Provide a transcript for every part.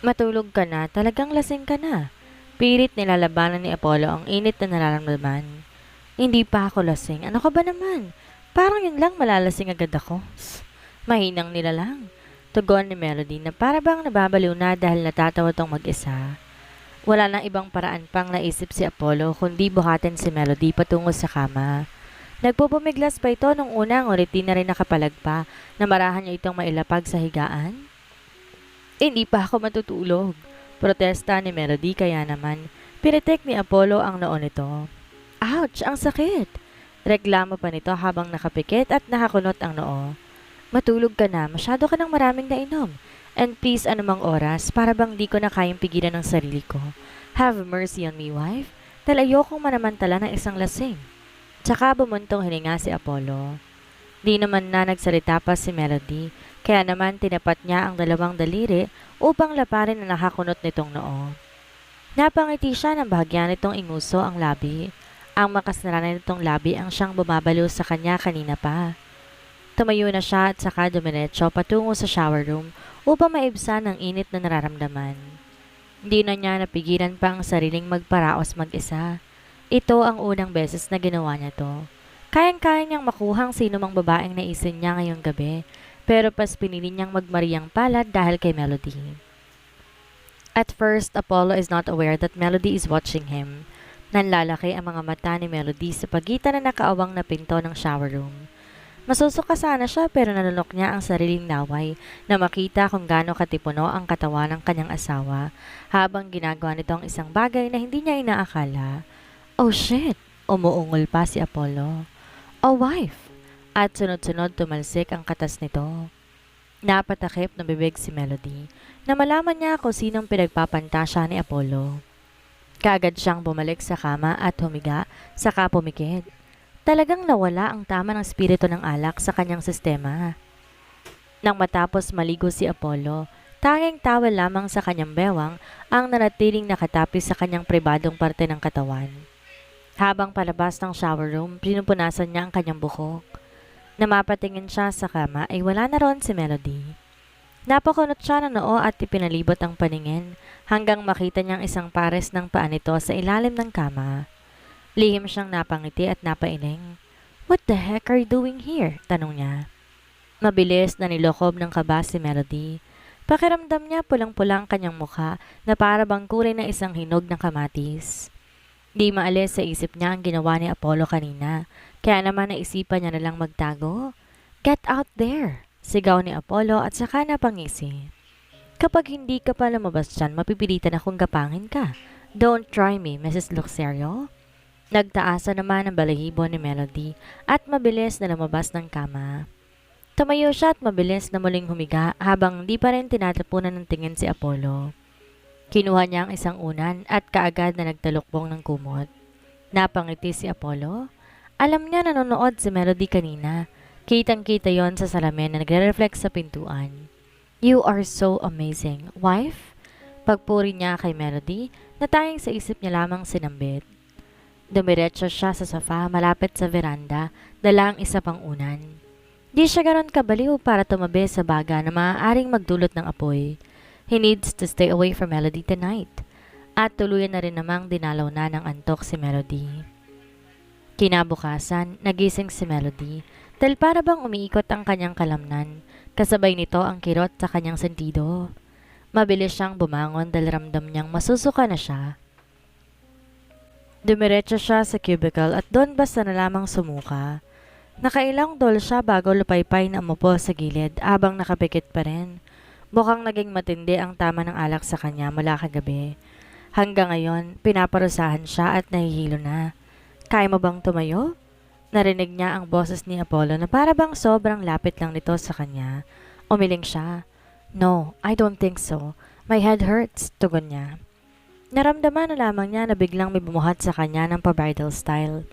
Matulog ka na, talagang lasing ka na. Pilit nilalabanan ni Apollo ang init na nararamdaman. Hindi pa ako lasing. Ano ka ba naman? Parang yun lang malalasing agad ako. Mahinang nila lang. Tugon ni Melody na para bang nababaliw na dahil natatawa tong mag-isa. Wala nang ibang paraan pang naisip si Apollo kundi buhatin si Melody patungo sa kama. Nagpupumiglas pa ito nung una ngunit di na rin nakapalag pa na marahan niya itong mailapag sa higaan. Hindi pa ako matutulog. Protesta ni Melody kaya naman pinitik ni Apollo ang noo nito. Ouch! Ang sakit! Reklamo pa nito habang nakapikit at nakakunot ang noo. Matulog ka na, masyado ka ng maraming nainom. And please anumang oras para bang di ko na kayang pigilan ng sarili ko. Have mercy on me, wife. Dahil ayokong manamantala ng isang lasing. Tsaka bumuntong hininga si Apollo. Di naman na nagsalita pa si Melody, kaya naman tinapat niya ang dalawang daliri upang laparin ang nakakunot nitong noo. Napangiti siya nang bahagyan nitong inguso ang labi. Ang makasnaran nitong labi ang siyang bumabaliw sa kanya kanina pa. Tumayo na siya at saka dumiretso patungo sa shower room upang maibsan ang init na nararamdaman. Hindi na niya napigilan pa ang sariling magparaos mag-isa. Ito ang unang beses na ginawa niya to. Kayang-kaya niyang makuhang sino mang babaeng naisin niya ngayong gabi, pero pas pinili niyang magmariang palad dahil kay Melody. At first, Apollo is not aware that Melody is watching him. Nanlalaki ang mga mata ni Melody sa pagitan na nakaawang na pinto ng shower room. Masusuka sana siya pero nalunok niya ang sariling laway na makita kung gaano katipuno ang katawan ng kanyang asawa habang ginagawa nito ang isang bagay na hindi niya inaakala. Oh shit! Umuungol pa si Apollo. Oh wife! At sunod-sunod tumalsik ang katas nito. Napatakip ng bibig si Melody na malaman niya kung sinong pinagpapantasya ni Apollo. Kaagad siyang bumalik sa kama at humiga saka pumikit. Talagang nawala ang tama ng espiritu ng alak sa kanyang sistema. Nang matapos maligo si Apollo, tanging tawel lamang sa kanyang bewang ang nanatiling nakatapis sa kanyang pribadong parte ng katawan. Habang palabas ng shower room, pinupunasan niya ang kanyang buhok. Na mapatingin siya sa kama ay wala na ron si Melody. Napakunot siya ng noo at ipinalibot ang paningin hanggang makita niyang isang pares ng paa nito sa ilalim ng kama. Lihim siyang napangiti at napailing. What the heck are you doing here? Tanong niya. Mabilis na nilokob ng kaba si Melody. Pakiramdam niya pulang-pulang kanyang mukha na para bang kulay ng isang hinog ng kamatis. Di maalis sa isip niya ang ginawa ni Apollo kanina, kaya naman naisipan niya na lang magtago. Get out there! Sigaw ni Apollo at saka napangisi. Kapag hindi ka pa lumabas dyan, mapipilitan akong gapangin ka. Don't try me, Mrs. Luxerio. Nagtaasa naman ang balahibo ni Melody at mabilis na lumabas ng kama. Tumayo siya at mabilis na muling humiga habang di pa rin tinatapunan ng tingin si Apollo. Kinuha niya ang isang unan at kaagad na nagtalukbong ng kumot. Napangiti si Apollo. Alam niya nanonood si Melody kanina. Kitang-kita yon sa salamin na nagre-reflect sa pintuan. You are so amazing, wife. Pagpuri niya kay Melody na tanging sa isip niya lamang sinambit. Dumiretso siya sa sofa malapit sa veranda, dala ang isa pang unan. Di siya ganon kabaliw para tumabi sa baga na maaaring magdulot ng apoy. He needs to stay away from Melody tonight. At tuluyan na rin namang dinalaw na ng antok si Melody. Kinabukasan, nagising si Melody dahil para bang umiikot ang kanyang kalamnan, kasabay nito ang kirot sa kanyang sentido. Mabilis siyang bumangon dahil ramdam niyang masusuka na siya. Dumiretso siya sa cubicle at doon basta na lamang sumuka. Nakailang dol siya bago lupaypay na umupo sa gilid habang nakapikit pa rin. Mukhang naging matindi ang tama ng alak sa kanya mula kagabi. Hanggang ngayon, pinaparusahan siya at nahihilo na. Kaya mo bang tumayo? Narinig niya ang boses ni Apollo na para bang sobrang lapit lang nito sa kanya. Umiling siya. No, I don't think so. My head hurts, tugon niya. Naramdaman na lamang niya na biglang may bumuhat sa kanya ng pa-bridal style.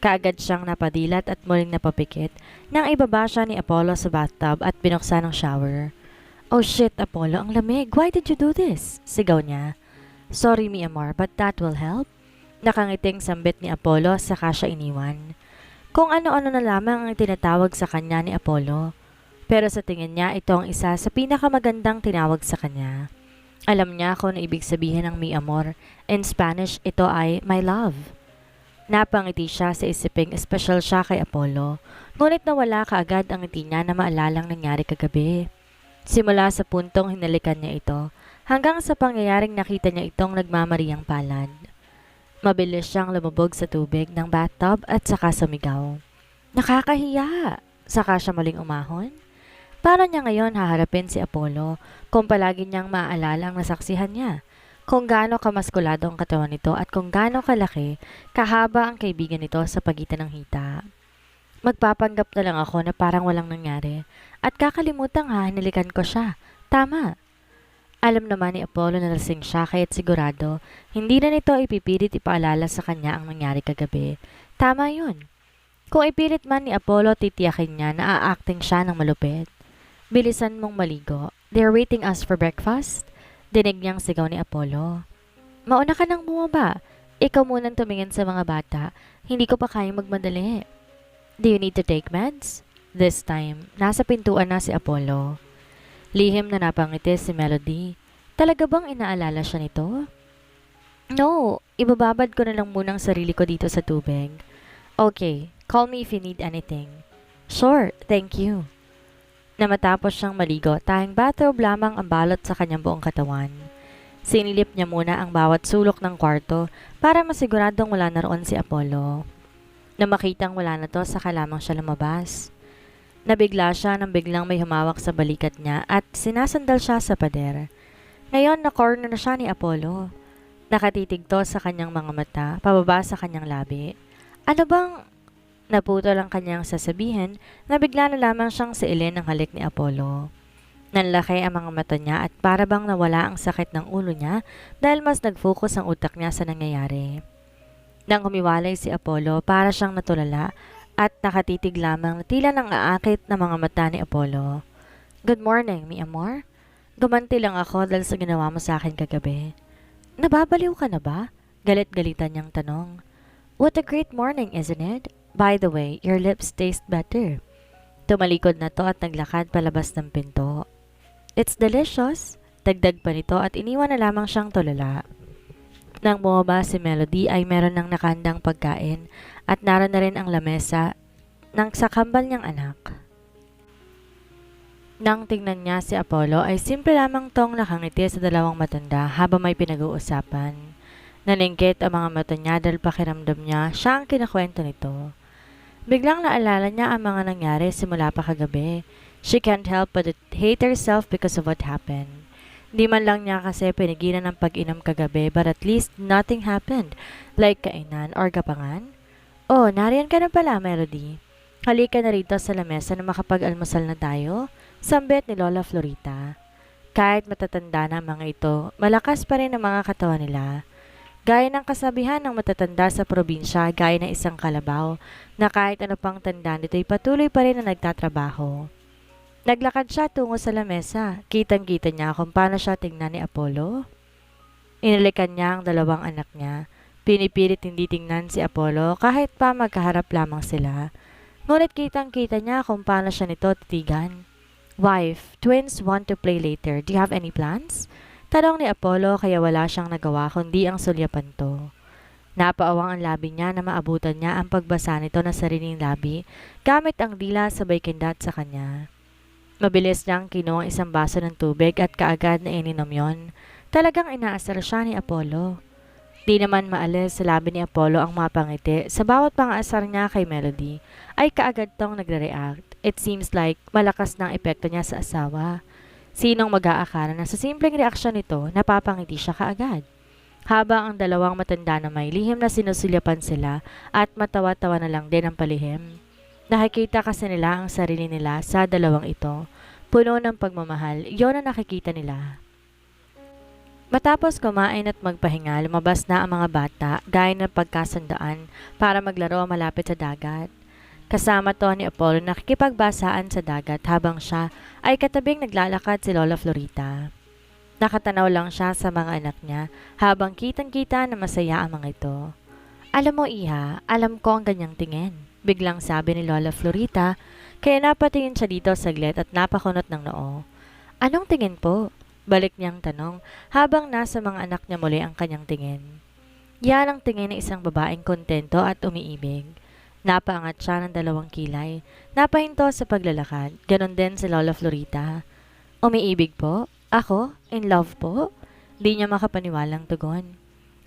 Kaagad siyang napadilat at muling napapikit nang ibaba siya ni Apollo sa bathtub at binuksan ang shower. Oh shit, Apollo, ang lamig. Why did you do this? Sigaw niya. Sorry, mi amor, but that will help. Nakangiting sambit ni Apollo saka siya iniwan. Kung ano-ano na lamang ang tinatawag sa kanya ni Apollo. Pero sa tingin niya ito ang isa sa pinakamagandang tinawag sa kanya. Alam niya kung ano ibig sabihin ng mi amor. In Spanish, ito ay my love. Napangiti siya sa isiping espesyal siya kay Apollo, ngunit nawala kaagad ang ngiti niya na maalalang nangyari kagabi. Simula sa puntong hinalikan niya ito, hanggang sa pangyayaring nakita niya itong nagmamariyang palad. Mabilis siyang lumubog sa tubig ng bathtub at saka sumigaw. Nakakahiya! Saka siya muling umahon. Paano niya ngayon haharapin si Apollo kung palagi niyang maaalala ang nasaksihan niya? Kung gaano kamaskulado ang katawan nito at kung gaano kalaki, kahaba ang kaibigan nito sa pagitan ng hita. Magpapanggap na lang ako na parang walang nangyari at kakalimutang hahanilikan ko siya. Tama. Alam naman ni Apollo na lasing siya kaya't sigurado hindi na nito ipipilit ipaalala sa kanya ang nangyari kagabi. Tama yun. Kung ipilit man ni Apollo, titiyakin niya na aacting siya ng malupit. Bilisan mong maligo. They're waiting us for breakfast. Dinig niyang sigaw ni Apollo. Mauna ka nang bumaba. Ikaw munang tumingin sa mga bata. Hindi ko pa kayang magmadali. Do you need to take meds? This time, nasa pintuan na si Apollo. Lihim na napangiti si Melody. Talaga bang inaalala siya nito? No, ibababad ko na lang muna ang sarili ko dito sa tubig. Okay, call me if you need anything. Sure, thank you. Na matapos siyang maligo, tanging bathrobe lamang ang balot sa kanyang buong katawan. Sinilip niya muna ang bawat sulok ng kwarto para masiguradong wala na roon si Apollo. Na makitang wala na to, saka lamang siya lumabas. Nabigla siya nang biglang may humawak sa balikat niya at sinasandal siya sa pader. Ngayon na-corner na siya ni Apollo. Nakatitig to sa kanyang mga mata, pababa sa kanyang labi. Ano bang naputol ang kanyang sasabihin na bigla na lamang siyang siilin ng halik ni Apollo. Nanlaki ang mga mata niya at para bang nawala ang sakit ng ulo niya dahil mas nag-focus ang utak niya sa nangyayari. Nang humiwalay si Apollo, para siyang natulala at nakatitig lamang na tila nang aakit na mga mata ni Apollo. Good morning, mi amor. Gumanti lang ako dahil sa ginawa mo sa akin kagabi. Nababaliw ka na ba? Galit-galitan niyang tanong. What a great morning, isn't it? By the way, your lips taste better. Tumalikod na to at naglakad palabas ng pinto. It's delicious. Dagdag pa nito at iniwan na lamang siyang tulala. Nang bumaba si Melody ay meron ng nakahandang pagkain at naroon na rin ang lamesa ng sakambal niyang anak. Nang tingnan niya si Apollo ay simple lamang tong nakangiti sa dalawang matanda habang may pinag-uusapan. Nalingkit ang mga mata niya dahil pakiramdam niya siya ang kinakwento nito. Biglang naalala niya ang mga nangyari simula pa kagabi. She can't help but hate herself because of what happened. Di man lang niya kasi pinigilan ng pag-inom kagabi but at least nothing happened, like kainan or gapangan. Oh, nariyan ka na pala, Melody. Halika na rito sa lamesa na makapag-almusal na tayo, sambit ni Lola Florita. Kahit matatanda na ang mga ito, malakas pa rin ang mga katawan nila. Gaya ng kasabihan ng matatanda sa probinsya, gaya ng isang kalabaw, na kahit ano pang tanda nito ay patuloy pa rin na nagtatrabaho. Naglakad siya tungo sa lamesa. Kitang-kita niya kung paano siya tingnan ni Apollo. Inalikan niya ang dalawang anak niya. Pinipilit hindi tingnan si Apollo kahit pa magkaharap lamang sila. Ngunit kitang-kita niya kung paano siya nito titigan. Wife, twins want to play later. Do you have any plans? Tanong ni Apollo kaya wala siyang nagawa kundi ang sulyapan to. Napaawang ang labi niya na maabutan niya ang pagbasa nito na sariling labi gamit ang dila sabay kindat sa kanya. Mabilis niyang kinuha ang isang baso ng tubig at kaagad na ininom yon. Talagang inaasar siya ni Apollo. Di naman maalis sa labi ni Apollo ang mapangiti. Sa bawat pangaasar niya kay Melody ay kaagad tong nagre-react. It seems like malakas na ang epekto niya sa asawa. Sinong mag-aakala na sa simpleng reaksyon nito napapangiti siya kaagad? Habang ang dalawang matanda na may lihim na sinusulyapan sila at matawa-tawa na lang din ang palihim. Nakikita kasi nila ang sarili nila sa dalawang ito. Puno ng pagmamahal, iyon ang nakikita nila. Matapos kumain at magpahinga, lumabas na ang mga bata gaya ng pagkasandaan para maglaro malapit sa dagat. Kasama to ni Apollo nakikipagbasaan sa dagat habang siya ay katabing naglalakad si Lola Florita. Nakatanaw lang siya sa mga anak niya habang kitang-kita na masaya ang mga ito. Alam mo Iha, alam ko ang ganyang tingin. Biglang sabi ni Lola Florita, kaya napatingin siya dito saglit at napakunot ng noo. Anong tingin po? Balik niyang tanong habang nasa mga anak niya muli ang kanyang tingin. Yan ang tingin ng isang babaeng kontento at umiibig. Napaangat siya ng dalawang kilay. Napahinto sa paglalakad. Ganon din si Lola Florita. Umiibig po? Ako? In love po? Di niya makapaniwalang tugon.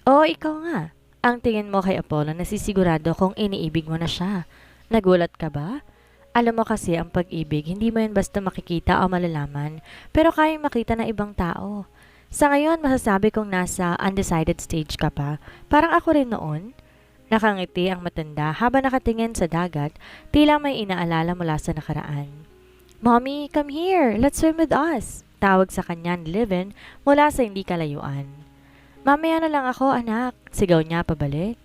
Oo, ikaw nga. Ang tingin mo kay Apollo, nasisigurado kung iniibig mo na siya. Nagulat ka ba? Alam mo kasi ang pag-ibig, hindi mo yan basta makikita o malalaman, pero kayang makita ng ibang tao. Sa ngayon, masasabi kong nasa undecided stage ka pa. Parang ako rin noon. Nakangiti ang matanda habang nakatingin sa dagat, tila may inaalala mula sa nakaraan. Mommy, come here. Let's swim with us. Tawag sa kanya ni Livin mula sa hindi kalayuan. Mamaya na lang ako, anak. Sigaw niya pabalik.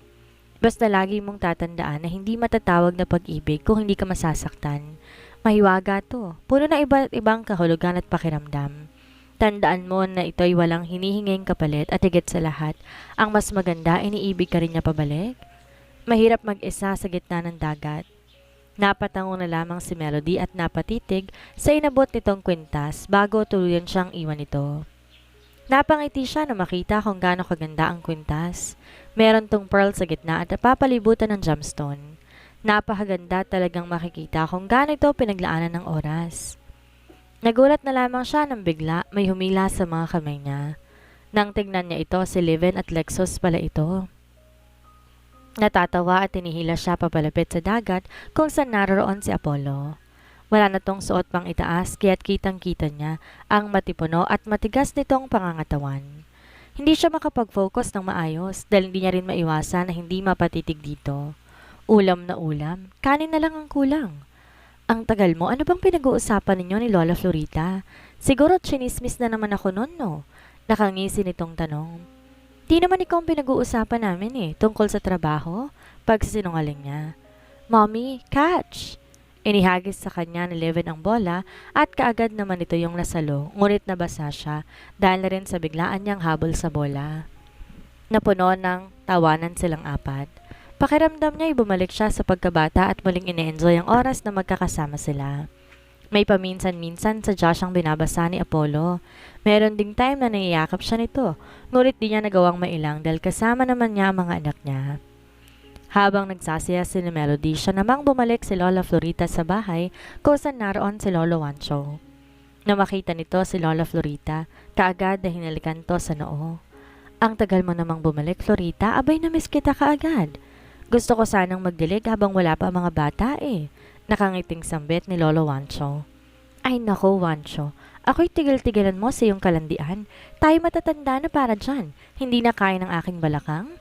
Basta lagi mong tatandaan na hindi matatawag na pag-ibig kung hindi ka masasaktan. Mahiwaga to. Puno na iba't ibang kahulugan at pakiramdam. Tandaan mo na ito'y walang hinihinging kapalit at higit sa lahat, ang mas maganda, iniibig ka rin niya pabalik. Mahirap mag-isa sa gitna ng dagat. Napatango na lamang si Melody at napatitig sa inabot nitong kwintas bago tuluyan siyang iwan ito. Napangiti siya na makita kung gaano kaganda ang kwintas. Meron tong pearl sa gitna at napapalibutan ng gemstone. Napakaganda talagang makikita kung gaano ito pinaglaanan ng oras. Nagulat na lamang siya nang bigla may humila sa mga kamay niya. Nang tignan niya ito, si Livin at Lexus pala ito. Natatawa at tinihila siya papalapit sa dagat kung saan naroon si Apollo. Wala na tong suot pang itaas kaya't kitang-kita niya ang matipuno at matigas nitong pangangatawan. Hindi siya makapag-focus ng maayos dahil hindi niya rin maiwasan na hindi mapatitig dito. Ulam na ulam, kanin na lang ang kulang. Ang tagal mo, ano bang pinag-uusapan ninyo ni Lola Florita? Siguro chinismis na naman ako nun, no? Nakangisi nitong tanong. Di naman ikaw ang pinag-uusapan namin tungkol sa trabaho, pagsisinungaling niya. Mommy, catch! Inihagis sa kanya ni Livin ang bola at kaagad naman ito yung nasalo, ngunit nabasa siya dahil na rin sa biglaan niyang habol sa bola. Napuno ng tawanan silang apat. Pakiramdam niya ay bumalik siya sa pagkabata at muling ine-enjoy ang oras na magkakasama sila. May paminsan-minsan sa Josh ang binabasa ni Apollo. Meron ding time na niyayakap siya nito, ngunit di niya nagawang mailang dahil kasama naman niya ang mga anak niya. Habang nagsasaya si Melody, siya namang bumalik si Lola Florita sa bahay kung saan naroon si Lolo Wancho. Na makita nito si Lola Florita, kaagad na hinalikan to sa noo. Ang tagal mo namang bumalik, Florita, abay na-miss kita kaagad. Gusto ko sanang magdilig habang wala pa mga bata Nakangiting sambit ni Lolo Wancho. Ay nako, Wancho, ako'y tigil-tigilan mo sa iyong kalandian. Tayo matatanda na para dyan, hindi na kaya ng aking balakang.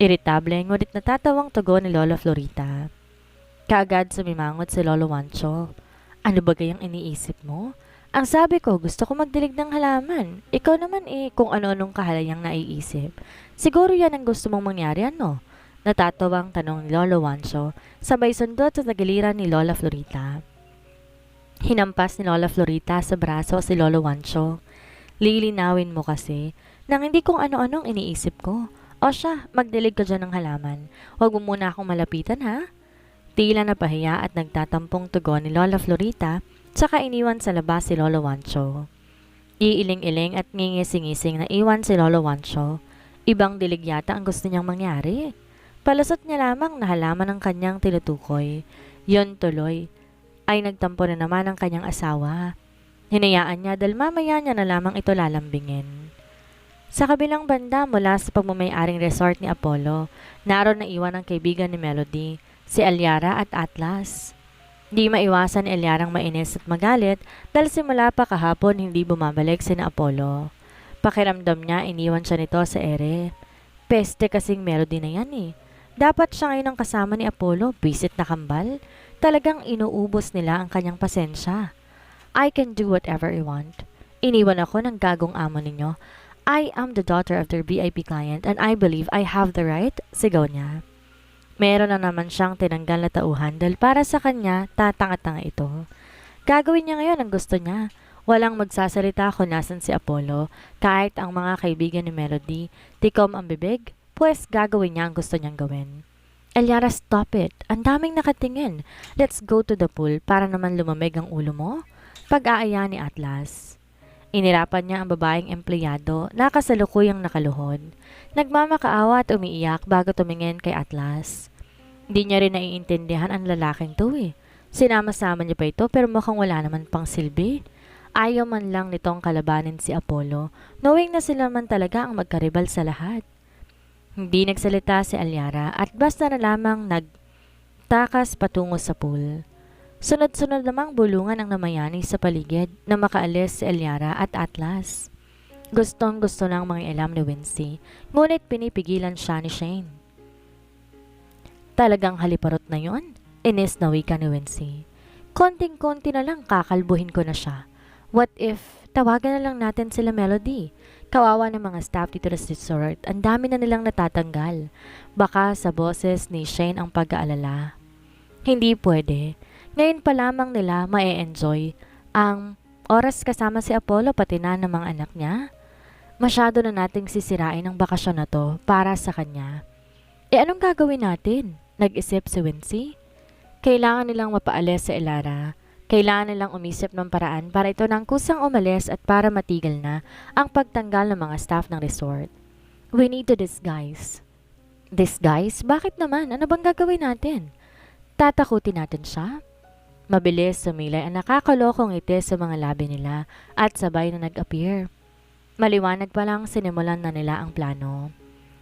Iritable ngunit natatawang tugon ni Lola Florita. Kaagad sumimangot si Lolo Wancho. Ano ba gayang iniisip mo? Ang sabi ko, gusto ko magdilig ng halaman. Ikaw naman kung ano-anong kahalayang naiisip. Siguro yan ang gusto mong mangyari, ano? Natatawang tanong ni Lolo Wancho, sabay sundot sa tagiliran ni Lola Florita. Hinampas ni Lola Florita sa braso si Lolo Wancho. Lilinawin mo kasi nang hindi kung ano-anong iniisip ko. O siya, magdilig ka dyan ng halaman. Huwag mo muna akong malapitan, ha? Tila na pahiya at nagtatampong tugon ni Lola Florita, saka iniwan sa labas si Lolo Wancho. Iiling-iling at ngingising-ngising na iwan si Lolo Wancho. Ibang dilig yata ang gusto niyang mangyari. Palusot niya lamang na halaman ang kanyang tinutukoy. Yon tuloy ay nagtampo na naman ang kanyang asawa. Hinayaan niya dahil mamaya niya na lamang ito lalambingin. Sa kabilang banda mula sa pagmamay-aring resort ni Apollo, naroon na iwan ang kaibigan ni Melody, si Eliara at Atlas. Di maiwasan ni Eliarang mainis at magalit dahil simula pa kahapon hindi bumabalik si Apollo. Pakiramdam niya iniwan siya nito sa ere. Peste kasing Melody na yan Dapat siya ngayon ang kasama ni Apollo, bisit na kambal. Talagang inuubos nila ang kanyang pasensya. I can do whatever I want. Iniwan ako ng gagong amo ninyo. I am the daughter of their VIP client and I believe I have the right, sigaw niya. Meron na naman siyang tinanggal na tauhan dahil para sa kanya, tatanga-tanga ito. Gagawin niya ngayon ang gusto niya. Walang magsasalita kung nasan si Apollo, kahit ang mga kaibigan ni Melody, tikom ang bibig, pues gagawin niya ang gusto niyang gawin. Eliara, stop it. Ang daming nakatingin. Let's go to the pool para naman lumamig ang ulo mo. Pag-aaya ni Atlas. Inirapan niya ang babaeng empleyado na kasalukuyang nakaluhod. Nagmamakaawa at umiiyak bago tumingin kay Atlas. Hindi niya rin naiintindihan ang lalaking to eh. Sinama-sama niya pa ito pero mukhang wala naman pang silbi. Ayaw man lang nitong kalabanin si Apollo, knowing na sila man talaga ang magkaribal sa lahat. Hindi nagsalita si Alyara at basta na lamang nagtakas patungo sa pool. Sunod-sunod namang bulungan ang namayani sa paligid na makaalis si Alyara at Atlas. Gustong gusto lang mga ilam ni Wincy, ngunit pinipigilan siya ni Shane. Talagang haliparot na yon? Inis na wika ni Wincy. Konting-konti na lang kakalbuhin ko na siya. What if tawagan na lang natin sila Melody? Kawawa ng mga staff dito sa resort, ang dami na nilang natatanggal. Baka sa boses ni Shane ang pag-aalala. Hindi pwede. Ngayon pa lamang nila ma-enjoy ang oras kasama si Apollo pati na ng mga anak niya. Masyado na nating sisirain ang bakasyon na to para sa kanya. Anong gagawin natin? Nag-isip si Wincy. Kailangan nilang mapaalis sa Elara. Kailangan nilang umisip ng paraan para ito nang kusang umalis at para matigil na ang pagtanggal ng mga staff ng resort. We need to disguise. Disguise? Bakit naman? Ano bang gagawin natin? Tatakutin natin siya? Mabilis sumilay ang nakakalokong ngiti sa mga labi nila at sabay na nag-appear. Maliwanag pa lang sinimulan na nila ang plano.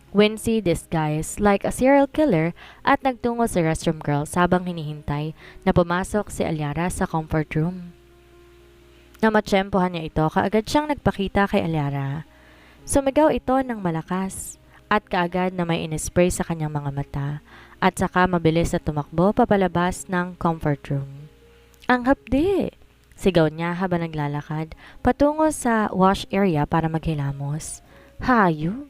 Wincy disguised like a serial killer at nagtungo sa restroom girls habang hinihintay na pumasok si Alyara sa comfort room. Namatsyempohan niya ito, kaagad siyang nagpakita kay Alyara. Sumigaw ito ng malakas at kaagad na may inispray sa kanyang mga mata at saka mabilis na tumakbo papalabas ng comfort room. Ang hapdi! Sigaw niya habang naglalakad patungo sa wash area para maghilamos. Hayop!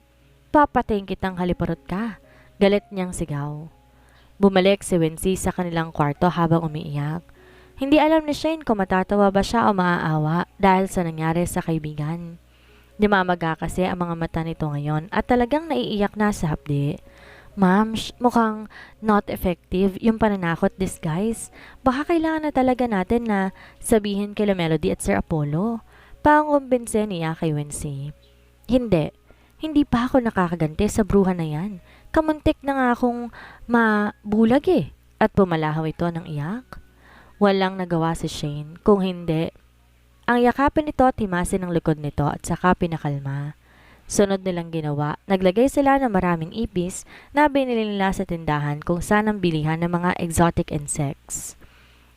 Papatayin kitang haliparot ka! Galit niyang sigaw. Bumalik si Wincy sa kanilang kwarto habang umiiyak. Hindi alam ni Shane kung matatawa ba siya o maaawa dahil sa nangyari sa kaibigan. Namamaga kasi ang mga mata nito ngayon at talagang naiiyak na sa hapdi. Ma'am, mukhang not effective yung pananakot disguise. Baka kailangan na talaga natin na sabihin kay Melody at Sir Apollo. Pangumbinse niya kay Wincy. Hindi pa ako nakakaganti sa bruha na yan. Kamuntik na nga akong mabulag eh. At pumalahaw ito ng iyak. Walang nagawa si Shane, kung hindi. Ang yakapin nito at himasin ang likod nito at saka pinakalma. Sunod nilang ginawa, naglagay sila ng maraming ipis na binili nila sa tindahan kung saan ang bilihan ng mga exotic insects.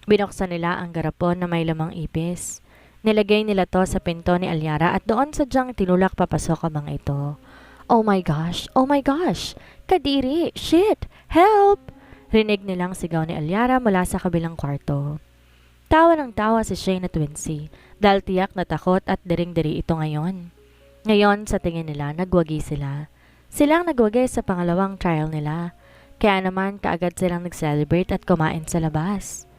Binuksan nila ang garapon na may lamang ipis. Nilagay nila to sa pinto ni Alyara at doon sadyang tinulak papasok ang mga ito. Oh my gosh! Oh my gosh! Kadiri! Shit! Help! Rinig nilang sigaw ni Alyara mula sa kabilang kwarto. Tawa ng tawa si Shane at Wincy dahil tiyak na takot at dering-diri ito ngayon. Ngayon, sa tingin nila, nagwagi sila. Silang nagwagi sa pangalawang trial nila. Kaya naman, kaagad silang nag-celebrate at kumain sa labas.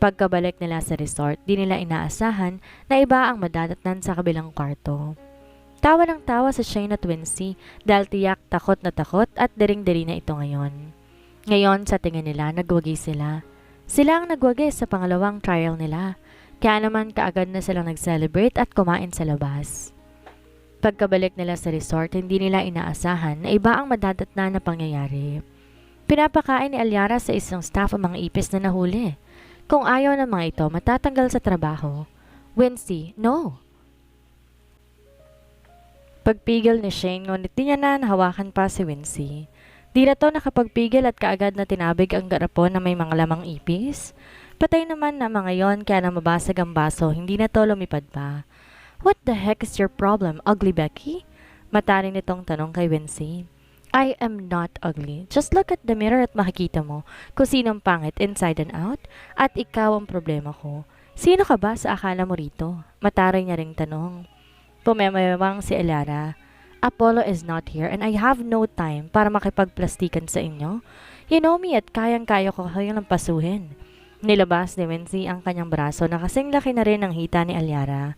Pagkabalik nila sa resort, di nila inaasahan na iba ang madadatnan sa kabilang kwarto. Tawa ng tawa si Shane at Wincy dahil tiyak takot at dering-diri na ito ngayon. Ngayon, sa tingin nila, nagwagi sila. Sila ang nagwagi sa pangalawang trial nila. Kaya naman, kaagad na silang nag-celebrate at kumain sa labas. Pagkabalik nila sa resort, hindi nila inaasahan na iba ang madadatnan na pangyayari. Pinapakain ni Alyara sa isang staff ang mga ipis na nahuli. Kung ayaw ng mga ito, matatanggal sa trabaho. Wincy, no! Pagpigil ni Shane, ngunit di niya na nahawakan pa si Wincy. Di na to nakapagpigil at kaagad na tinabig ang garapon na may mga lamang ipis. Patay naman na mga yon kaya na mabasag ang baso, hindi na to lumipad pa. What the heck is your problem, ugly Becky? Mataring nitong tanong kay Wincy. I am not ugly. Just look at the mirror at makikita mo kung sinong pangit inside and out at ikaw ang problema ko. Sino ka ba sa akala mo rito? Mataring niya ring tanong. Pumemayawang si Alyara. Apollo is not here and I have no time para makipagplastikan sa inyo. You know me at kayang-kaya ko kayong lampasuhin. Nilabas ni Wincy ang kanyang braso na kasing laki na rin ang hita ni Alyara.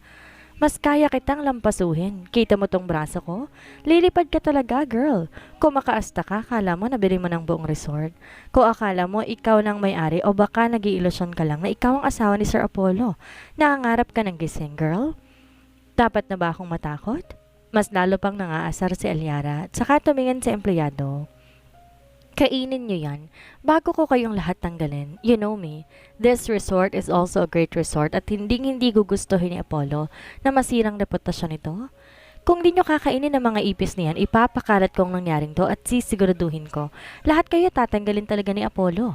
Mas kaya kitang lampasuhin. Kita mo tong braso ko? Lilipad ka talaga, girl. Kung makaasta ka, akala mo nabili mo ng buong resort. Kung akala mo ikaw nang may-ari o baka nag-iilusyon ka lang na ikaw ang asawa ni Sir Apollo. Nangangarap ka ng gising, girl? Dapat na ba akong matakot? Mas lalo pang nangaasar si Alyara at saka tumingin sa empleyado. Kainin niyo yan bago ko kayong lahat tanggalin. You know me, this resort is also a great resort at hindi gugustuhin ni Apollo na masirang reputasyon nito. Kung di nyo kakainin ng mga ipis niyan, ipapakalat kong nangyaring to at sisiguraduhin ko. Lahat kayo tatanggalin talaga ni Apollo.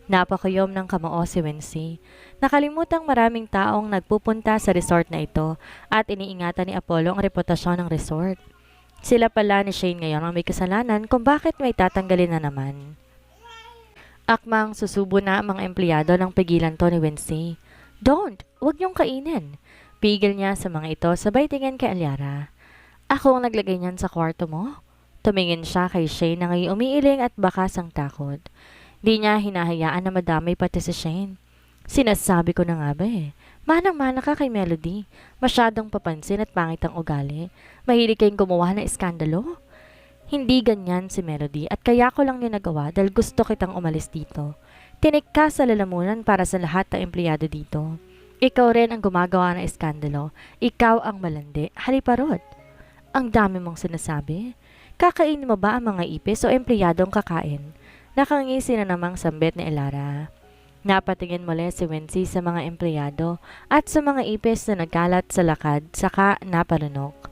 Napakayom ng kamao si Wency. Nakalimutang maraming taong nagpupunta sa resort na ito at iniingatan ni Apollo ang reputasyon ng resort. Sila pala ni Shane ngayon ang may kasalanan kung bakit may tatanggalin na naman. Akmang susubo na ang mga empleyado ng pigilan to ni Wency. Don't! Huwag niyong kainin! Pigil niya sa mga ito sabay tingin kay Alyara. Ako ang naglagay niyan sa kwarto mo? Tumingin siya kay Shane na ngayon umiiling at bakas ang takot. Di niya hinahayaan na madamay pati si Shane. Sinasabi ko na nga ba eh. Manang-mana ka kay Melody. Masyadong papansin at pangit ang ugali. Mahilig kayong gumawa ng iskandalo. Hindi ganyan si Melody at kaya ko lang yun nagawa dahil gusto kitang umalis dito. Tinik ka sa lalamunan para sa lahat ng empleyado dito. Ikaw rin ang gumagawa ng iskandalo. Ikaw ang malandi. Haliparot. Ang dami mong sinasabi. Kakainin mo ba ang mga ipis o empleyadong kakain? Nakangisi na namang sambit ni Elara. Napatingin muli si Wency sa mga empleyado at sa mga ipis na nagkalat sa lakad saka napalunok.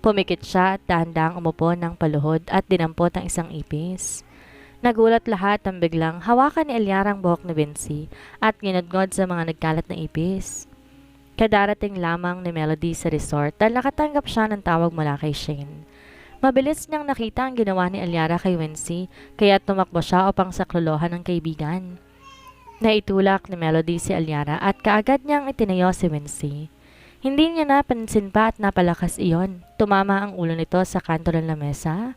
Pumikit siya at dahan-dahang umupo ng paluhod at dinampot ang isang ipis. Nagulat lahat ang biglang hawakan ni Alyara ang buhok ni Wency at ginudngod sa mga nagkalat na ipis. Kadarating lamang ni Melody sa resort dahil nakatanggap siya ng tawag mula kay Shane. Mabilis niyang nakita ang ginawa ni Alyara kay Wency kaya tumakbo siya upang saklolohan ng kaibigan. Naitulak ni Melody si Alyara at kaagad niyang itinayo si Wency. Hindi niya napansin pa at napalakas iyon. Tumama ang ulo nito sa kanto ng lamesa.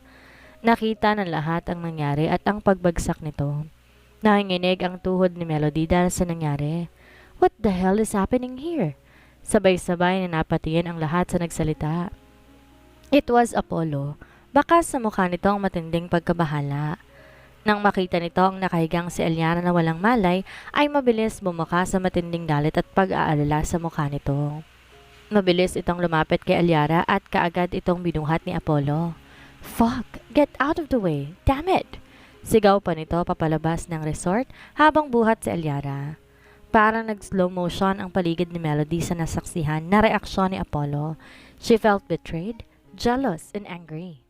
Nakita ng lahat ang nangyari at ang pagbagsak nito. Nanginginig ang tuhod ni Melody dahil sa nangyari. What the hell is happening here? Sabay-sabay na napatingin ang lahat sa nagsalita. It was Apollo. Bakas sa mukha nito ang matinding pagkabahala. Nang makita nito ang nakahigang si Alyara na walang malay, ay mabilis bumuka sa matinding galit at pag-aalala sa mukha nito. Mabilis itong lumapit kay Alyara at kaagad itong binuhat ni Apollo. Fuck! Get out of the way! Damn it! Sigaw pa nito papalabas ng resort habang buhat si Alyara. Parang nag-slow motion ang paligid ni Melody sa nasaksihan na reaksyon ni Apollo. She felt betrayed, jealous, and angry.